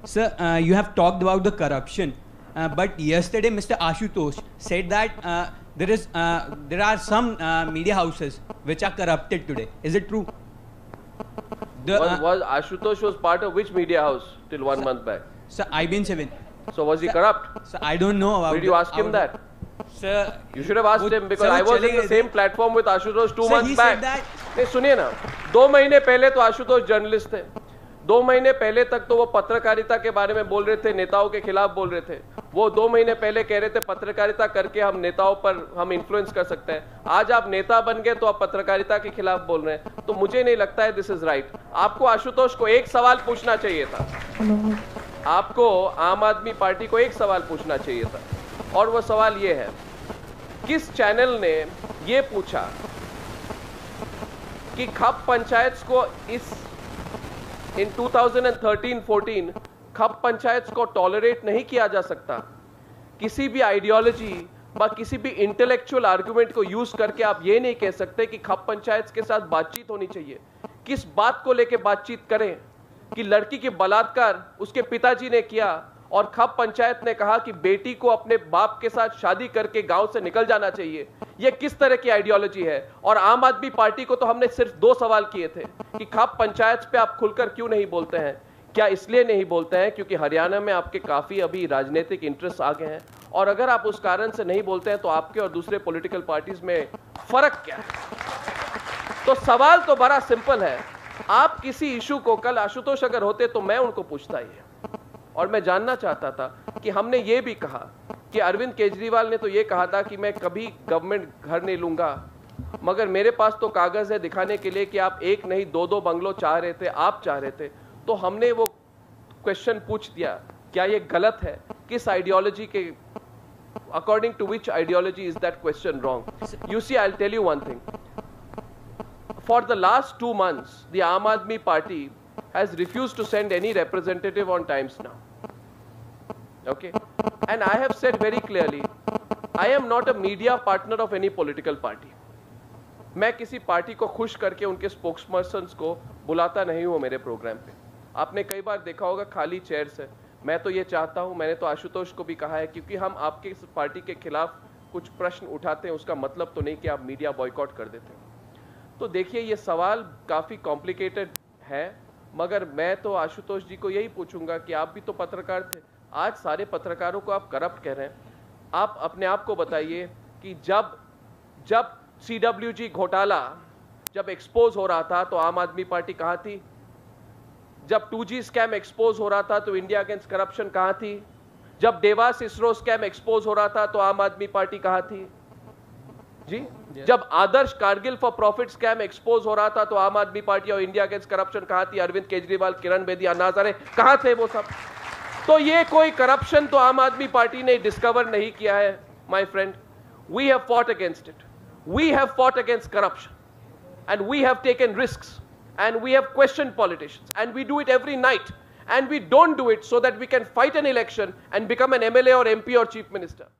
Sir, you have talked about the corruption, but yesterday Mr. Ashutosh said that there are some media houses which are corrupted today. Is it true? Was Ashutosh was part of which media house till 1 month back? Sir, IBN7. So was he corrupt? Sir, I don't know about. Did you ask him that? Sir, you should have asked him because I was in the same platform with Ashutosh 2 months back. नहीं सुनिए ना, 2 महीने पहले तो Ashutosh journalist थे। 2 महीने पहले तक तो वो पत्रकारिता के बारे में बोल रहे थे, नेताओं के खिलाफ बोल रहे थे। वो 2 महीने पहले कह रहे थे पत्रकारिता करके हम नेताओं पर हम इन्फ्लुएंस कर सकते हैं। आज आप नेता बन गए तो आप पत्रकारिता के खिलाफ बोल रहे हैं, तो मुझे नहीं लगता है दिस इज राइट। आपको आशुतोष को एक सवाल पूछना चाहिए था, आपको आम आदमी पार्टी को एक सवाल पूछना चाहिए था, और वो सवाल ये है, किस चैनल ने ये पूछा कि खप पंचायत को इन 2013-14 खप पंचायत को टॉलरेट नहीं किया जा सकता। किसी भी आइडियोलॉजी व किसी भी इंटेलेक्चुअल आर्गुमेंट को यूज करके आप ये नहीं कह सकते कि खप पंचायत के साथ बातचीत होनी चाहिए। किस बात को लेकर बातचीत करें कि लड़की के बलात्कार उसके पिताजी ने किया और खप पंचायत ने कहा कि बेटी को अपने बाप के साथ शादी करके गांव से निकल जाना चाहिए। यह किस तरह की आइडियोलॉजी है? और आम आदमी पार्टी को तो हमने सिर्फ 2 सवाल किए थे कि खप पंचायत पे आप खुलकर क्यों नहीं बोलते हैं। क्या इसलिए नहीं बोलते हैं क्योंकि हरियाणा में आपके काफी अभी राजनीतिक इंटरेस्ट आ गए हैं, और अगर आप उस कारण से नहीं बोलते हैं तो आपके और दूसरे पॉलिटिकल पार्टीज में फर्क क्या है? तो सवाल तो बड़ा सिंपल है। आप किसी इशू को, कल आशुतोष अगर होते तो मैं उनको पूछता ही, और मैं जानना चाहता था कि हमने ये भी कहा कि अरविंद केजरीवाल ने तो ये कहा था कि मैं कभी गवर्नमेंट घर नहीं लूंगा, मगर मेरे पास तो कागज है दिखाने के लिए कि आप एक नहीं 2-2 बंगलो चाह रहे थे, आप चाह रहे थे। तो हमने वो क्वेश्चन पूछ दिया, क्या ये गलत है? किस आइडियोलॉजी के according to which ideology is that question wrong? You see, I will tell you one thing, for the last 2 months the Aam Aadmi Party has refused to send any representative on Times Now. Okay, and I have said very clearly, I am not a media partner of any political party. मैं किसी party को खुश करके उनके स्पोक्सपर्सन्स को बुलाता नहीं हूं मेरे प्रोग्राम पे। आपने कई बार देखा होगा खाली चेयर्स है। मैं तो ये चाहता हूं, मैंने तो आशुतोष को भी कहा है, क्योंकि हम आपके इस पार्टी के खिलाफ कुछ प्रश्न उठाते हैं उसका मतलब तो नहीं कि आप मीडिया बॉयकॉट कर देते हैं। तो देखिए, ये सवाल काफी कॉम्प्लिकेटेड है, मगर मैं तो आशुतोष जी को यही पूछूंगा कि आप भी तो पत्रकार थे। आज सारे पत्रकारों को आप करप्ट कह रहे हैं। आप अपने आप को बताइए कि जब CWG घोटाला जब एक्सपोज हो रहा था तो आम आदमी पार्टी कहां थी? जब 2G स्कैम एक्सपोज हो रहा था तो इंडिया अगेंस्ट करप्शन कहां थी? जब देवास इसरो स्कैम एक्सपोज हो रहा था तो आम आदमी पार्टी कहां थी जी? जब Adarsh Kargil for profit scam expose हो रहा था तो आम आदमी पार्टी और इंडिया अगेंस्ट करप्शन कहां थी? अरविंद केजरीवाल, किरण बेदी, अन्ना हजारे कहां थे वो सब? तो ये कोई करप्शन तो आम आदमी पार्टी ने डिस्कवर नहीं किया है my friend. We have fought against it, we have fought against corruption and we have taken risks and we have questioned politicians and we do it every night, and we don't do it so that we can fight an election and become an MLA और MP और chief minister.